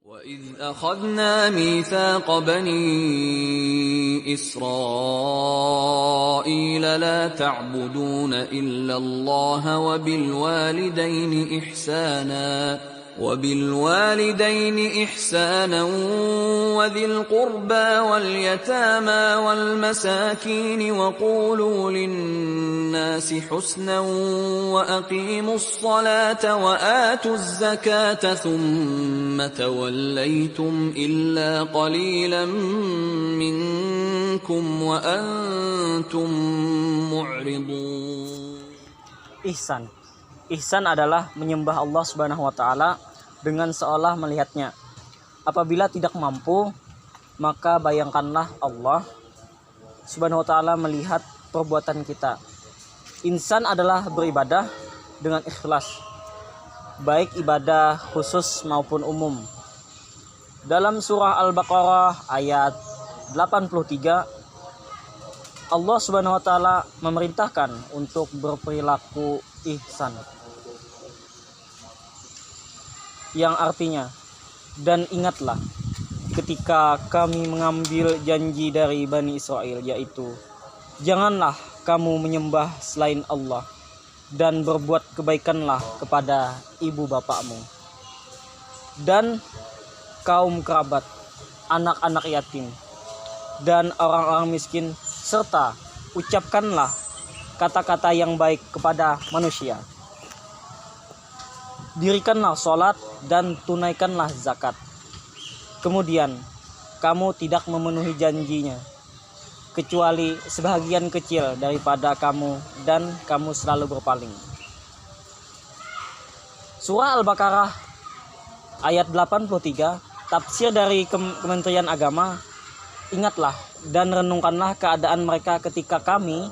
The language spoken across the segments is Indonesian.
وَإِذْ أَخَذْنَا مِيثَاقَ بَنِي إِسْرَائِيلَ لَا تَعْبُدُونَ إِلَّا اللَّهَ وَبِالْوَالِدَيْنِ إِحْسَانًا وَذِي الْقُرْبَى وَالْيَتَامَى وَالْمَسَاكِينِ وَقُولُوا لِلنَّاسِ حُسْنًا وَأَقِيمُوا الصَّلَاةَ وَآتُوا الزَّكَاةَ ثُمَّ تَوَلَّيْتُمْ إِلَّا قَلِيلًا مِّنكُمْ وَأَنتُم مُّعْرِضُونَ. Ihsan. Ihsan adalah menyembah Allah Subhanahu wa taala dengan seolah melihatnya. Apabila tidak mampu, maka bayangkanlah Allah Subhanahu wa taala melihat perbuatan kita. Ihsan adalah beribadah dengan ikhlas, baik ibadah khusus maupun umum. Dalam surah Al-Baqarah ayat 83, Allah Subhanahu wa taala memerintahkan untuk berperilaku ihsan, yang artinya, dan ingatlah ketika kami mengambil janji dari Bani Israel, yaitu janganlah kamu menyembah selain Allah dan berbuat kebaikanlah kepada ibu bapakmu dan kaum kerabat, anak-anak yatim, dan orang-orang miskin, serta ucapkanlah kata-kata yang baik kepada manusia. Dirikanlah sholat dan tunaikanlah zakat. Kemudian kamu tidak memenuhi janjinya, kecuali sebahagian kecil daripada kamu, dan kamu selalu berpaling. Surah Al-Baqarah ayat 83, tafsir dari Kementerian Agama. Ingatlah dan renungkanlah keadaan mereka ketika kami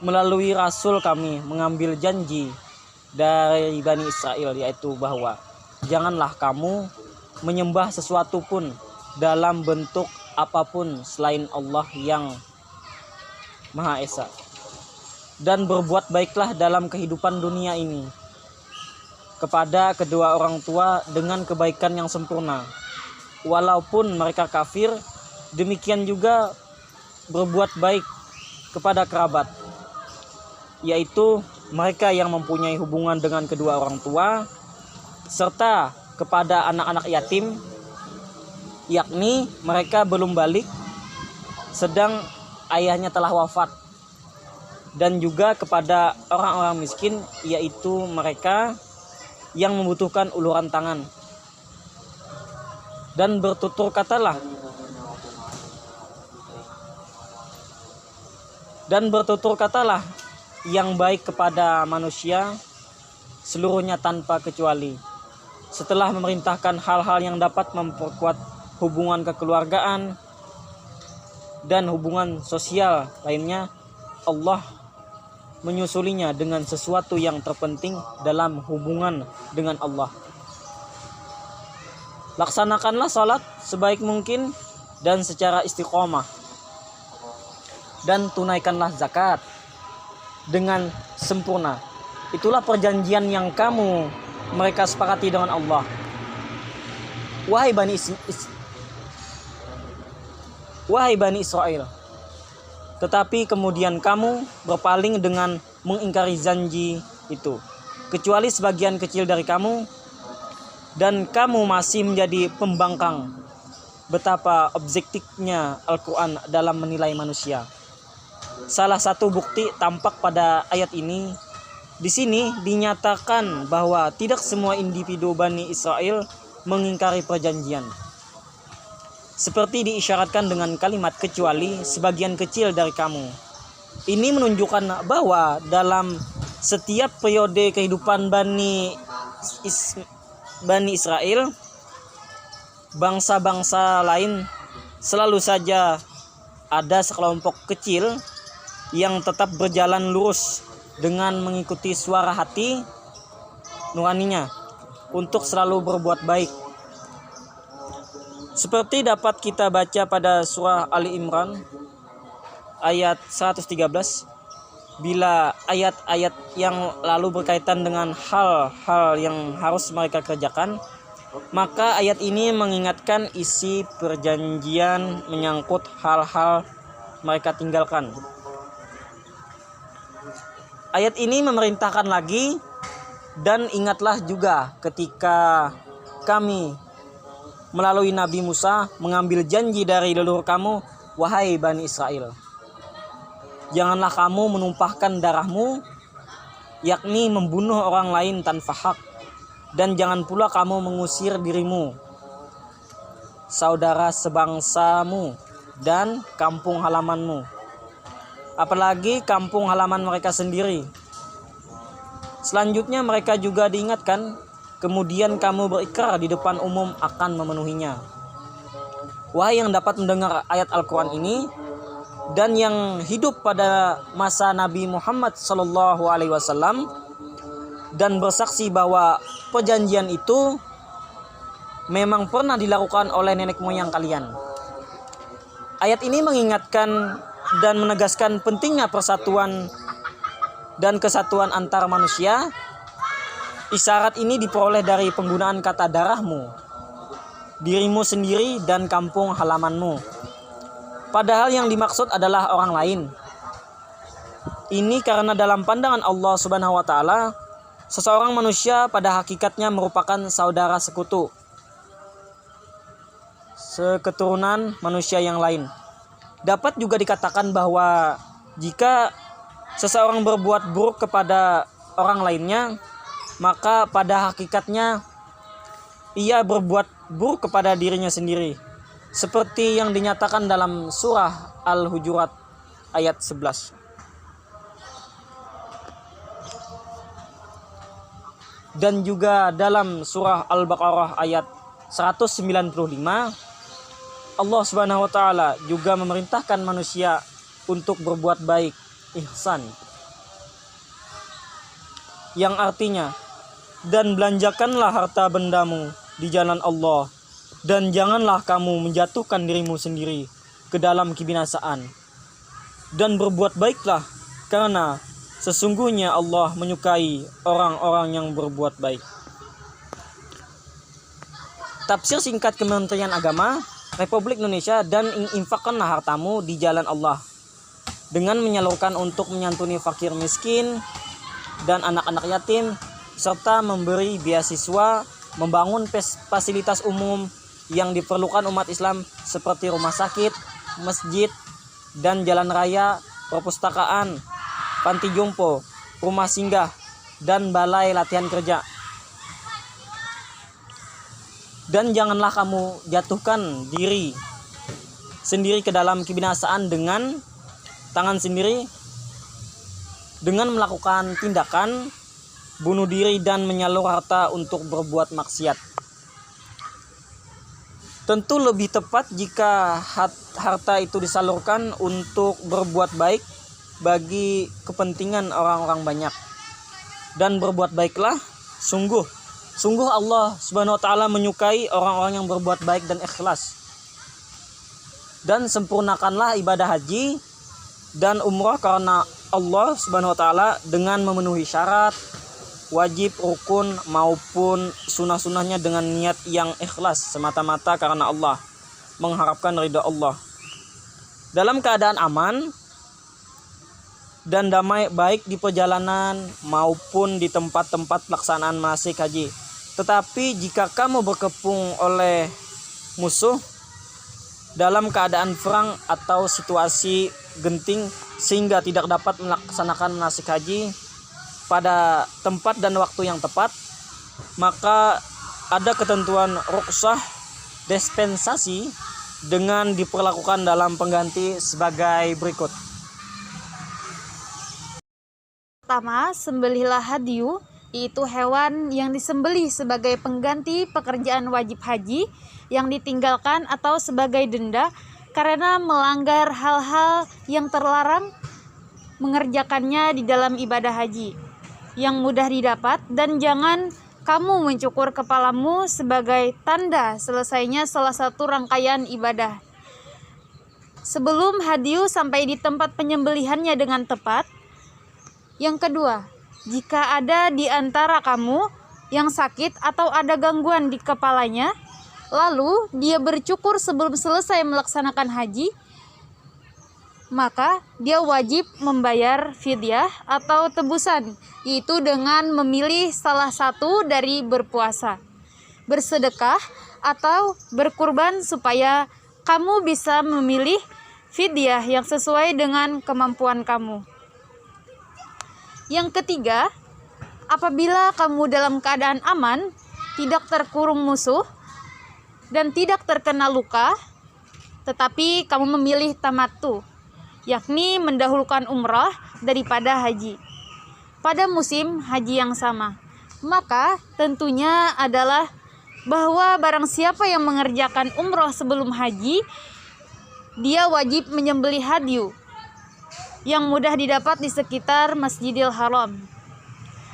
melalui Rasul kami mengambil janji dari Bani Israel, yaitu bahwa janganlah kamu menyembah sesuatu pun dalam bentuk apapun selain Allah yang Maha Esa, dan berbuat baiklah dalam kehidupan dunia ini kepada kedua orang tua dengan kebaikan yang sempurna, walaupun mereka kafir. Demikian juga berbuat baik kepada kerabat, yaitu mereka yang mempunyai hubungan dengan kedua orang tua, serta kepada anak-anak yatim, yakni mereka belum balik sedang ayahnya telah wafat, dan juga kepada orang-orang miskin, yaitu mereka yang membutuhkan uluran tangan. Dan bertutur katalah yang baik kepada manusia seluruhnya tanpa kecuali, setelah memerintahkan hal-hal yang dapat memperkuat hubungan kekeluargaan dan hubungan sosial lainnya. Allah menyusulinya dengan sesuatu yang terpenting dalam hubungan dengan Allah. Laksanakanlah salat sebaik mungkin dan secara istiqomah, dan tunaikanlah zakat dengan sempurna. Itulah perjanjian yang mereka sepakati dengan Allah. Wahai Bani Israel, tetapi kemudian kamu berpaling dengan mengingkari janji itu, kecuali sebagian kecil dari kamu, dan kamu masih menjadi pembangkang. Betapa objektifnya Al-Quran dalam menilai manusia. Salah satu bukti tampak pada ayat ini. Di sini dinyatakan bahwa tidak semua individu Bani Israel mengingkari perjanjian, seperti diisyaratkan dengan kalimat kecuali sebagian kecil dari kamu. Ini menunjukkan bahwa dalam setiap periode kehidupan Bani Israel, bangsa-bangsa lain selalu saja ada sekelompok kecil yang tetap berjalan lurus dengan mengikuti suara hati nuraninya untuk selalu berbuat baik. Seperti dapat kita baca pada surah Ali Imran ayat 113, bila ayat-ayat yang lalu berkaitan dengan hal-hal yang harus mereka kerjakan, Maka ayat ini mengingatkan isi perjanjian menyangkut hal-hal mereka tinggalkan. Ayat ini memerintahkan lagi, dan ingatlah juga ketika kami melalui Nabi Musa mengambil janji dari leluhur kamu, wahai Bani Israel, janganlah kamu menumpahkan darahmu, yakni membunuh orang lain tanpa hak, dan jangan pula kamu mengusir dirimu, saudara sebangsamu, dan kampung halamanmu, apalagi kampung halaman mereka sendiri. Selanjutnya mereka juga diingatkan, kemudian kamu berikrar di depan umum akan memenuhinya. Wahai yang dapat mendengar ayat Al-Quran ini dan yang hidup pada masa Nabi Muhammad SAW dan bersaksi bahwa perjanjian itu memang pernah dilakukan oleh nenek moyang kalian. Ayat ini mengingatkan dan menegaskan pentingnya persatuan dan kesatuan antar manusia. Isyarat ini diperoleh dari penggunaan kata darahmu, dirimu sendiri, dan kampung halamanmu. Padahal yang dimaksud adalah orang lain. Ini karena dalam pandangan Allah Subhanahu wa taala, seseorang manusia pada hakikatnya merupakan saudara sekutu, seketurunan manusia yang lain. Dapat juga dikatakan bahwa jika seseorang berbuat buruk kepada orang lainnya, maka pada hakikatnya ia berbuat buruk kepada dirinya sendiri, seperti yang dinyatakan dalam surah Al-Hujurat ayat 11. Dan juga dalam surah Al-Baqarah ayat 195, Allah Subhanahu wa taala juga memerintahkan manusia untuk berbuat baik, ihsan, yang artinya, dan belanjakanlah harta bendamu di jalan Allah, dan janganlah kamu menjatuhkan dirimu sendiri ke dalam kebinasaan, dan berbuat baiklah, karena sesungguhnya Allah menyukai orang-orang yang berbuat baik. Tafsir singkat Kementerian Agama Republik Indonesia, dan infakkanlah hartamu di jalan Allah dengan menyalurkan untuk menyantuni fakir miskin dan anak-anak yatim, serta memberi beasiswa, membangun fasilitas umum yang diperlukan umat Islam seperti rumah sakit, masjid, dan jalan raya, perpustakaan, panti jompo, rumah singgah, dan balai latihan kerja. Dan janganlah kamu jatuhkan diri sendiri ke dalam kebinasaan dengan tangan sendiri, dengan melakukan tindakan bunuh diri dan menyalur harta untuk berbuat maksiat. Tentu lebih tepat jika harta itu disalurkan untuk berbuat baik bagi kepentingan orang-orang banyak. Dan berbuat baiklah, sungguh Allah Subhanahu wa taala menyukai orang-orang yang berbuat baik dan ikhlas. Dan sempurnakanlah ibadah haji dan umrah karena Allah Subhanahu wa taala dengan memenuhi syarat, wajib, rukun maupun sunnah-sunnahnya dengan niat yang ikhlas semata-mata karena Allah, mengharapkan ridha Allah, dalam keadaan aman dan damai, baik di perjalanan maupun di tempat-tempat pelaksanaan manasik haji. Tetapi jika kamu berkepung oleh musuh dalam keadaan perang atau situasi genting sehingga tidak dapat melaksanakan manasik haji pada tempat dan waktu yang tepat, maka ada ketentuan rukhsah dispensasi dengan diperlakukan dalam pengganti sebagai berikut. Pertama, sembelihlah hadyu, yaitu hewan yang disembelih sebagai pengganti pekerjaan wajib haji yang ditinggalkan atau sebagai denda karena melanggar hal-hal yang terlarang mengerjakannya di dalam ibadah haji yang mudah didapat, dan jangan kamu mencukur kepalamu sebagai tanda selesainya salah satu rangkaian ibadah. Sebelum hadyu sampai di tempat penyembelihannya dengan tepat. Yang kedua, jika ada di antara kamu yang sakit atau ada gangguan di kepalanya, lalu dia bercukur sebelum selesai melaksanakan haji, maka dia wajib membayar fidyah atau tebusan, yaitu dengan memilih salah satu dari berpuasa, bersedekah, atau berkurban, supaya kamu bisa memilih fidyah yang sesuai dengan kemampuan kamu. Yang ketiga, apabila kamu dalam keadaan aman, tidak terkurung musuh, dan tidak terkena luka, tetapi kamu memilih tamattu, yakni mendahulukan umrah daripada haji pada musim haji yang sama, maka tentunya adalah bahwa barang siapa yang mengerjakan umrah sebelum haji, dia wajib menyembelih hadyu yang mudah didapat di sekitar Masjidil Haram.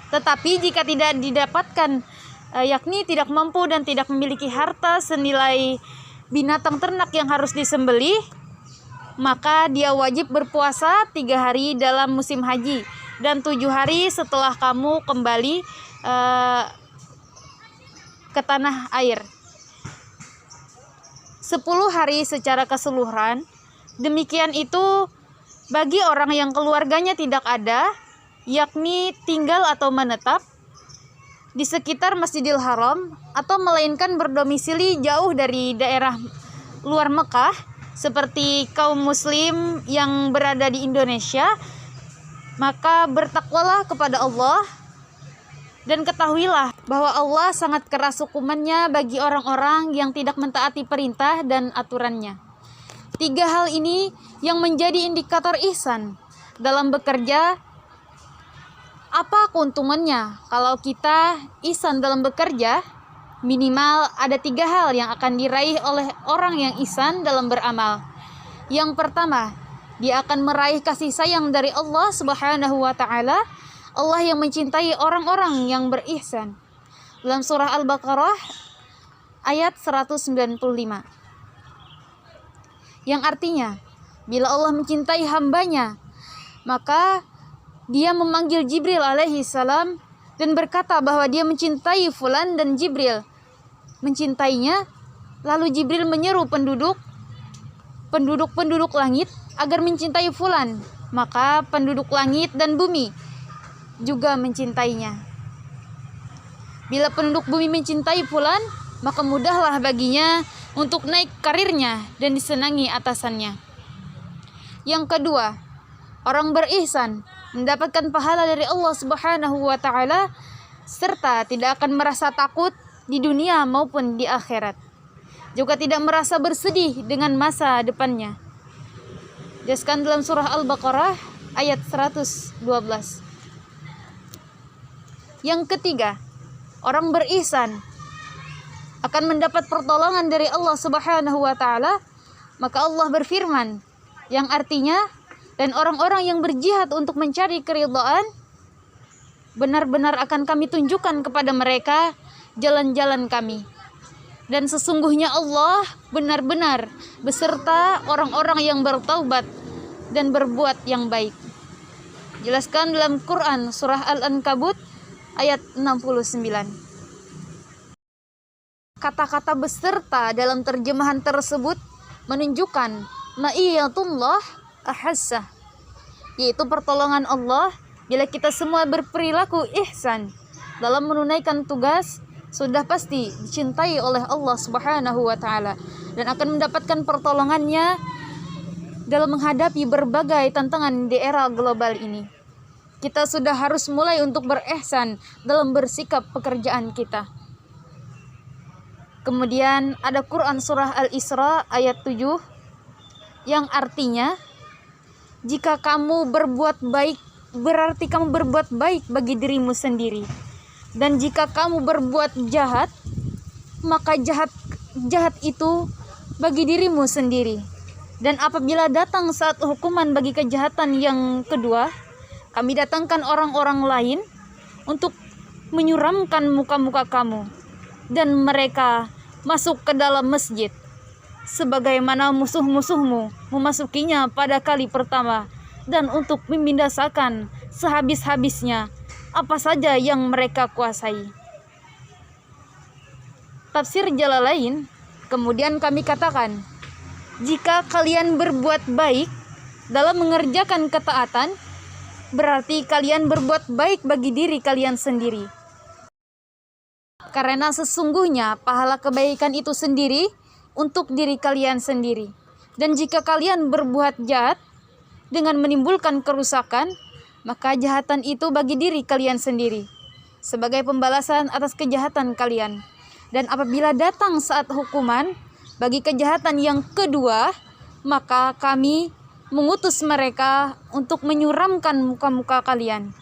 Tetapi jika tidak didapatkan, yakni tidak mampu dan tidak memiliki harta senilai binatang ternak yang harus disembelih, maka dia wajib berpuasa 3 hari dalam musim haji dan 7 hari setelah kamu kembali ke tanah air. 10 hari secara keseluruhan. Demikian itu bagi orang yang keluarganya tidak ada, yakni tinggal atau menetap di sekitar Masjidil Haram atau melainkan berdomisili jauh dari daerah luar Mekah, seperti kaum muslim yang berada di Indonesia, maka bertakwalah kepada Allah dan ketahuilah bahwa Allah sangat keras hukumannya bagi orang-orang yang tidak mentaati perintah dan aturannya. 3 hal ini yang menjadi indikator ihsan dalam bekerja. Apa keuntungannya kalau kita ihsan dalam bekerja? Minimal ada 3 hal yang akan diraih oleh orang yang ihsan dalam beramal. Yang pertama, dia akan meraih kasih sayang dari Allah Subhanahu wa Ta'ala, Allah yang mencintai orang-orang yang berihsan. Dalam surah Al-Baqarah ayat 195. Yang artinya, bila Allah mencintai hambanya, maka dia memanggil Jibril alaihi salam dan berkata bahwa dia mencintai fulan, dan Jibril mencintainya. Lalu Jibril menyeru penduduk langit agar mencintai fulan, maka penduduk langit dan bumi juga mencintainya. Bila penduduk bumi mencintai fulan, maka mudahlah baginya untuk naik karirnya dan disenangi atasannya. Yang kedua, orang berihsan mendapatkan pahala dari Allah Subhanahu wa Ta'ala serta tidak akan merasa takut di dunia maupun di akhirat. Juga tidak merasa bersedih dengan masa depannya. Jelaskan dalam surah Al-Baqarah ayat 112. Yang ketiga, orang berihsan akan mendapat pertolongan dari Allah Subhanahu wa Ta'ala. Maka Allah berfirman, yang artinya, dan orang-orang yang berjihad untuk mencari keridhaan, benar-benar akan kami tunjukkan kepada mereka jalan-jalan kami. Dan sesungguhnya Allah benar-benar beserta orang-orang yang bertaubat dan berbuat yang baik. Jelaskan dalam Quran surah Al-Ankabut ayat 69. Kata-kata beserta dalam terjemahan tersebut menunjukkan ma'iyatullah ahassah, yaitu pertolongan Allah bila kita semua berperilaku ihsan dalam menunaikan tugas, sudah pasti dicintai oleh Allah Subhanahu wa Ta'ala dan akan mendapatkan pertolongannya dalam menghadapi berbagai tantangan di era global ini. Kita sudah harus mulai untuk berihsan dalam bersikap pekerjaan kita. Kemudian ada Quran surah Al-Isra ayat 7 yang artinya, jika kamu berbuat baik, berarti kamu berbuat baik bagi dirimu sendiri. Dan jika kamu berbuat jahat, maka jahat itu bagi dirimu sendiri. Dan apabila datang saat hukuman bagi kejahatan yang kedua, kami datangkan orang-orang lain untuk menyuramkan muka-muka kamu, dan mereka masuk ke dalam masjid sebagaimana musuh-musuhmu memasukinya pada kali pertama, dan untuk membinasakan sehabis-habisnya apa saja yang mereka kuasai. tafsir Jalalain, kemudian kami katakan, jika kalian berbuat baik dalam mengerjakan ketaatan, berarti kalian berbuat baik bagi diri kalian sendiri. Karena sesungguhnya pahala kebaikan itu sendiri untuk diri kalian sendiri. Dan jika kalian berbuat jahat dengan menimbulkan kerusakan, maka kejahatan itu bagi diri kalian sendiri sebagai pembalasan atas kejahatan kalian. Dan apabila datang saat hukuman bagi kejahatan yang kedua, maka kami mengutus mereka untuk menyuramkan muka-muka kalian,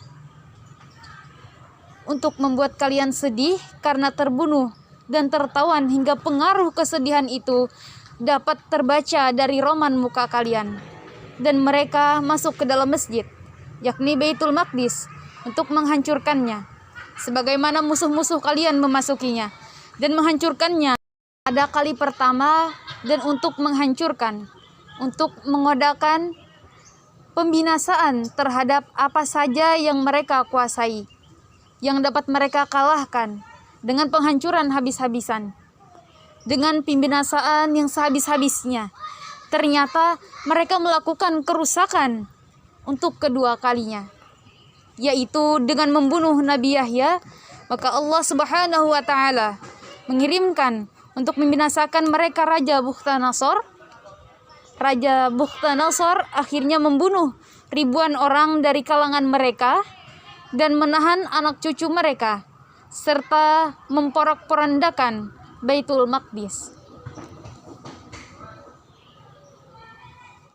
untuk membuat kalian sedih karena terbunuh dan tertawan hingga pengaruh kesedihan itu dapat terbaca dari roman muka kalian. Dan mereka masuk ke dalam masjid, yakni Baitul Maqdis, untuk menghancurkannya, sebagaimana musuh-musuh kalian memasukinya dan menghancurkannya pada kali pertama, dan untuk menghancurkan, untuk mengodakan pembinasaan terhadap apa saja yang mereka kuasai, yang dapat mereka kalahkan dengan penghancuran habis-habisan, dengan pembinasaan yang sehabis-habisnya. Ternyata mereka melakukan kerusakan untuk kedua kalinya, yaitu dengan membunuh Nabi Yahya. Maka Allah Subhanahu wa Ta'ala mengirimkan untuk membinasakan mereka Raja Bukhtanasor. Raja Bukhtanasor akhirnya membunuh ribuan orang dari kalangan mereka dan menahan anak cucu mereka, serta memporak-porandakan Baitul Maqdis.